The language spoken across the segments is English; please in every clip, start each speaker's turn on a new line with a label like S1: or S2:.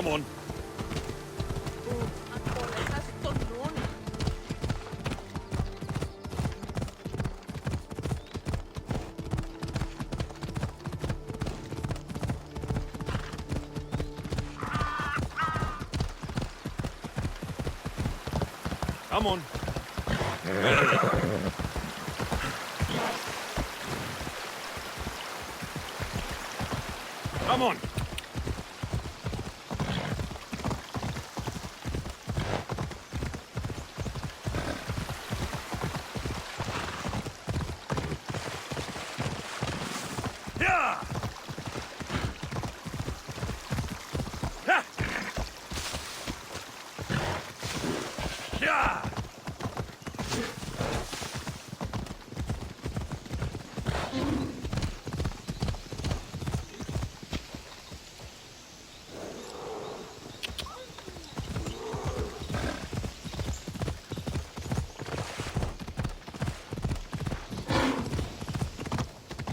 S1: Come on. Come on. Come on. Yeah. Ha. Yeah.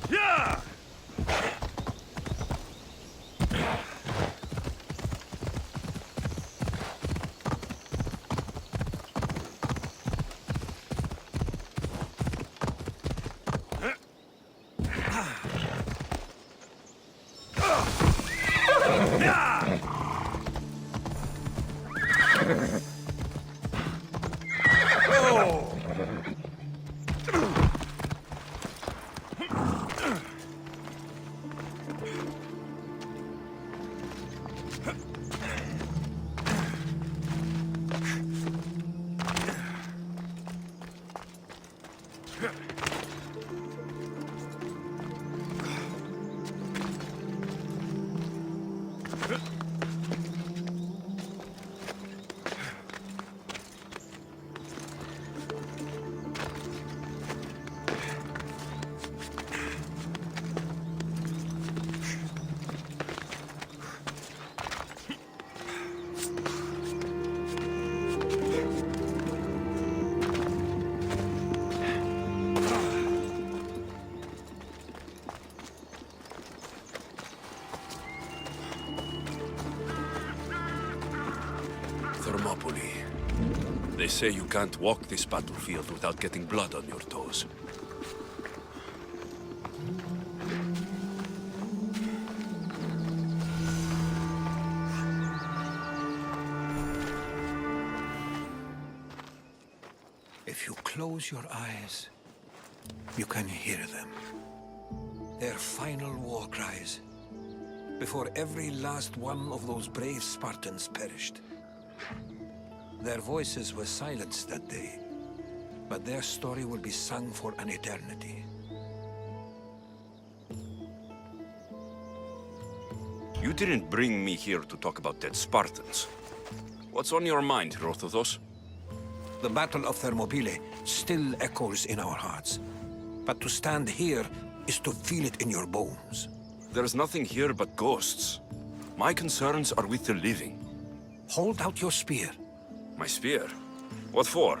S1: Yeah!
S2: Thermopylae. They say you can't walk this battlefield without getting blood on your toes.
S3: If you close your eyes, you can hear them. Their final war cries, before every last one of those brave Spartans perished. Their voices were silenced that day, but their story will be sung for an eternity.
S2: You didn't bring me here to talk about dead Spartans. What's on your mind, Herodotus?
S3: The Battle of Thermopylae still echoes in our hearts, but to stand here is to feel it in your bones.
S2: There's nothing here but ghosts. My concerns are with the living.
S3: Hold out your spear.
S2: My spear? What for?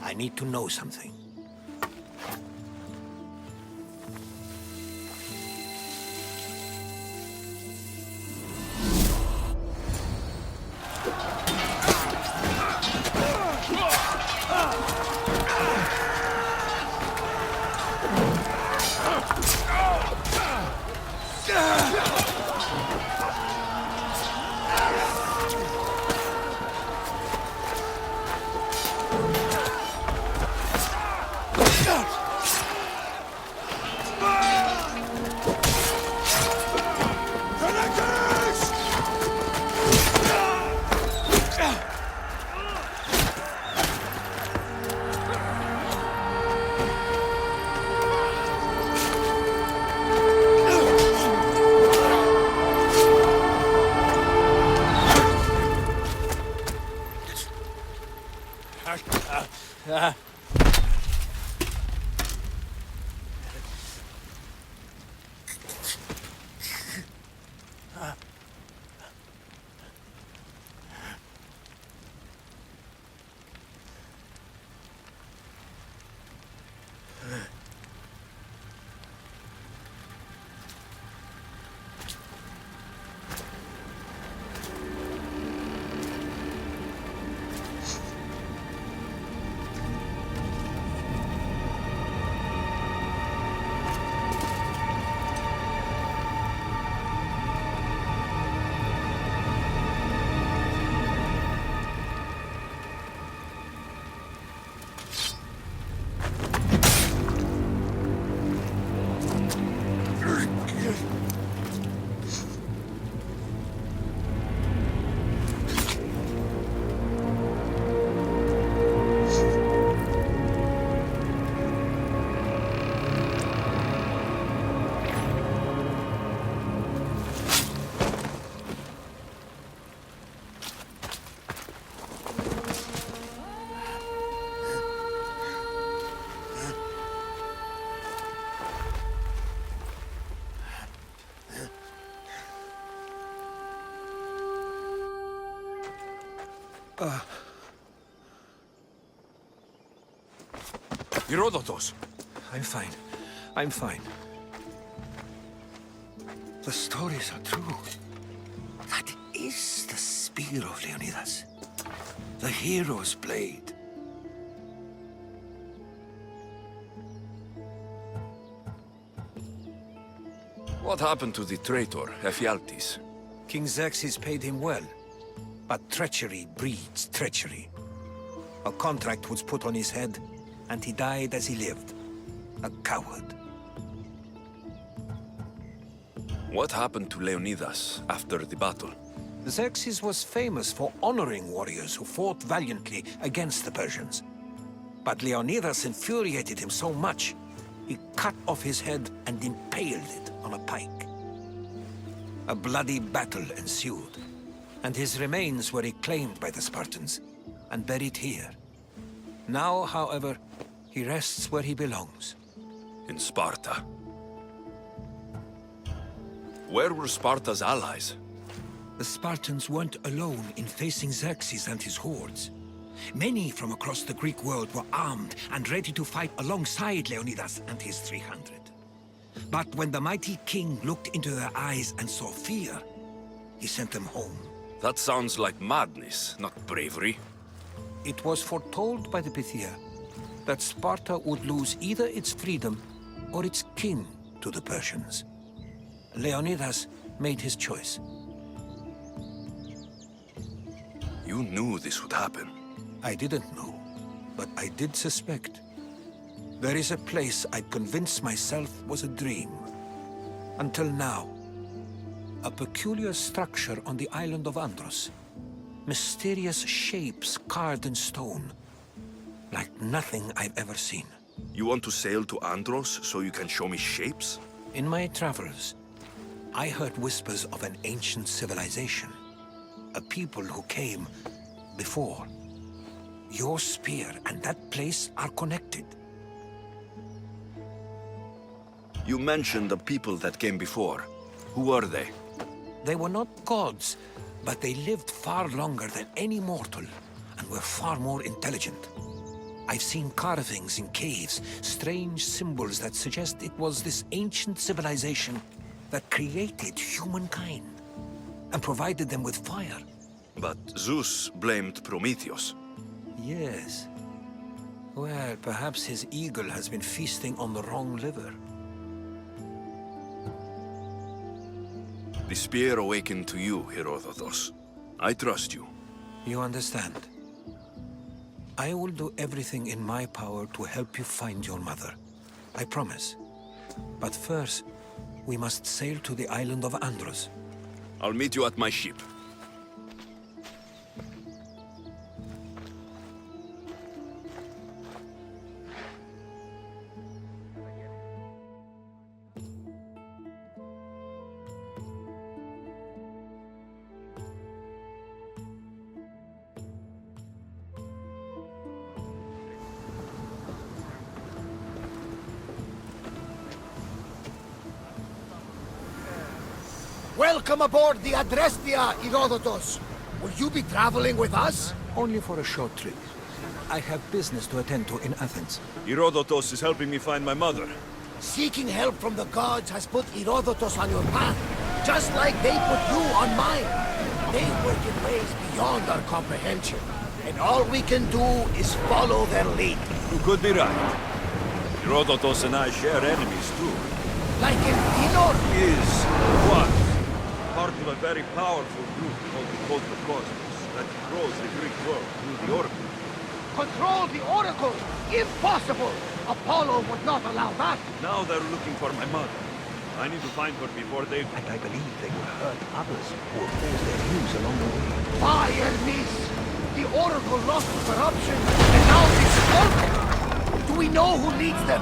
S3: I need to know something.
S2: Herodotus!
S3: I'm fine. I'm fine. The stories are true. That is the spear of Leonidas. The hero's blade.
S2: What happened to the traitor, Ephialtes?
S3: King Xerxes paid him well, but treachery breeds treachery. A contract was put on his head, and he died as he lived. A coward.
S2: What happened to Leonidas after the battle?
S3: Xerxes was famous for honoring warriors who fought valiantly against the Persians. But Leonidas infuriated him so much, he cut off his head and impaled it on a pike. A bloody battle ensued, and his remains were reclaimed by the Spartans and buried here. Now, however, he rests where he belongs.
S2: In Sparta. Where were Sparta's allies?
S3: The Spartans weren't alone in facing Xerxes and his hordes. Many from across the Greek world were armed and ready to fight alongside Leonidas and his 300. But when the mighty king looked into their eyes and saw fear, he sent them home.
S2: That sounds like madness, not bravery.
S3: It was foretold by the Pythia that Sparta would lose either its freedom or its king to the Persians. Leonidas made his choice.
S2: You knew this would happen.
S3: I didn't know, but I did suspect. There is a place I'd convinced myself was a dream. Until now. A peculiar structure on the island of Andros. Mysterious shapes carved in stone. Like nothing I've ever seen.
S2: You want to sail to Andros so you can show me shapes?
S3: In my travels, I heard whispers of an ancient civilization. A people who came before. Your spear and that place are connected.
S2: You mentioned the people that came before. Who were they?
S3: They were not gods, but they lived far longer than any mortal, and were far more intelligent. I've seen carvings in caves, strange symbols that suggest it was this ancient civilization that created humankind, and provided them with fire.
S2: But Zeus blamed Prometheus.
S3: Yes. Well, perhaps his eagle has been feasting on the wrong liver.
S2: The spear awakened to you, Herodotus. I trust you.
S3: You understand. I will do everything in my power to help you find your mother. I promise. But first, we must sail to the island of Andros.
S2: I'll meet you at my ship.
S4: Welcome aboard the Adrestia, Herodotus. Will you be traveling with us?
S3: Only for a short trip. I have business to attend to in Athens.
S1: Herodotus is helping me find my mother.
S4: Seeking help from the gods has put Herodotus on your path, just like they put you on mine. They work in ways beyond our comprehension, and all we can do is follow their lead.
S1: You could be right. Herodotus and I share enemies too.
S4: Like in Dinor?
S1: Is what? Part of a very powerful group called the Cult of Cosmos that controls the Greek world through the Oracle.
S4: Control the Oracle? Impossible! Apollo would not allow that.
S1: Now they're looking for my mother. I need to find her before they...
S3: And I believe they will hurt others who oppose their views along the way.
S4: By Hermes! The Oracle lost corruption, and now it's smoke! Do we know who leads them?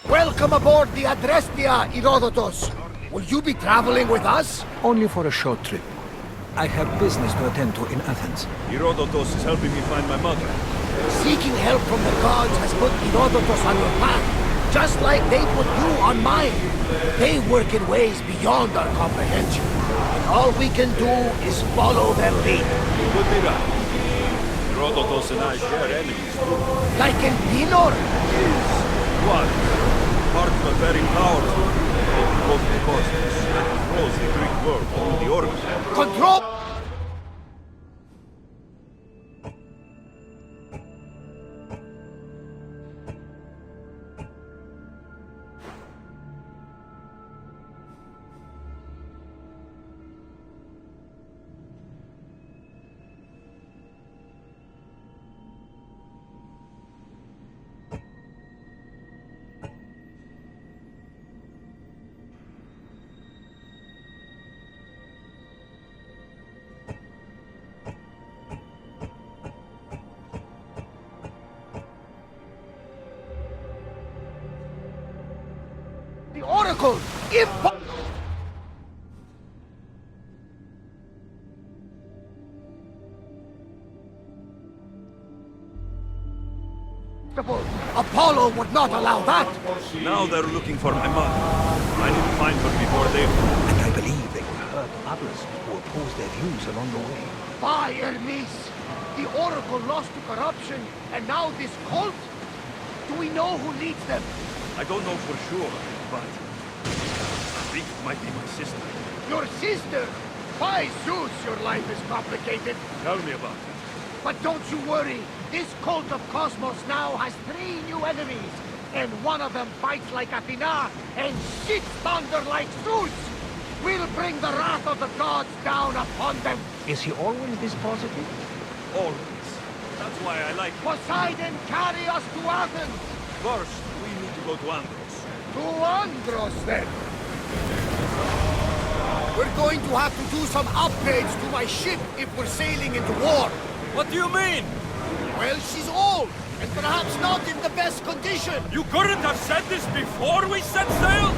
S4: Welcome aboard the Adrestia, Herodotus. Will you be traveling with us?
S3: Only for a short trip. I have business to attend to in Athens.
S1: Herodotus is helping me find my mother.
S4: Seeking help from the gods has put Herodotus on your path, just like they put you on mine. They work in ways beyond our comprehension, and all we can do is follow their lead.
S1: You could be right. Herodotus and I share enemies too.
S4: Like in Pinor?
S1: What? Part of a very powerful group called the Cosmos that controls the Greek world through the orbit.
S4: Control! The Oracle! Apollo would not allow that!
S1: Now they're looking for my mother. I need to find her before they do.
S3: And I believe they will hurt others who oppose their views along the way.
S4: By Hermes! The Oracle lost to corruption, and now this cult? Do we know who leads them?
S1: I don't know for sure, but I think it might be my sister.
S4: Your sister? By Zeus, your life is complicated.
S1: Tell me about it.
S4: But don't you worry. This cult of Cosmos now has 3 new enemies. And one of them fights like Athena and shits thunder like Zeus. We'll bring the wrath of the gods down upon them.
S3: Is he always this positive?
S1: Always. That's why I like it.
S4: Poseidon, carry us to Athens.
S1: First, we need to go to Andros.
S4: To Andros, then. We're going to have to do some upgrades to my ship if we're sailing into war.
S1: What do you mean?
S4: Well, she's old, and perhaps not in the best condition.
S1: You couldn't have said this before we set sail?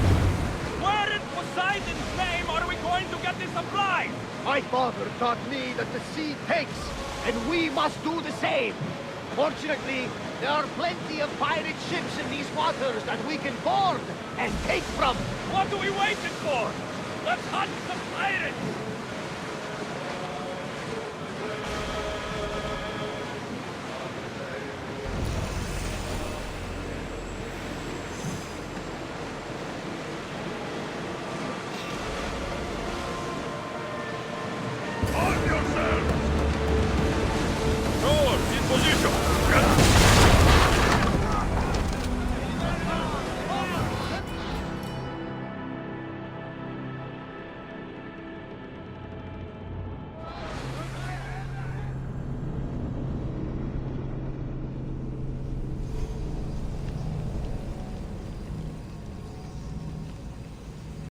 S1: Where in Poseidon's name are we going to get this supplies?
S4: My father taught me that the sea takes, and we must do the same. Fortunately, there are plenty of pirate ships in these waters that we can board and take from.
S1: What are we waiting for? Let's hunt the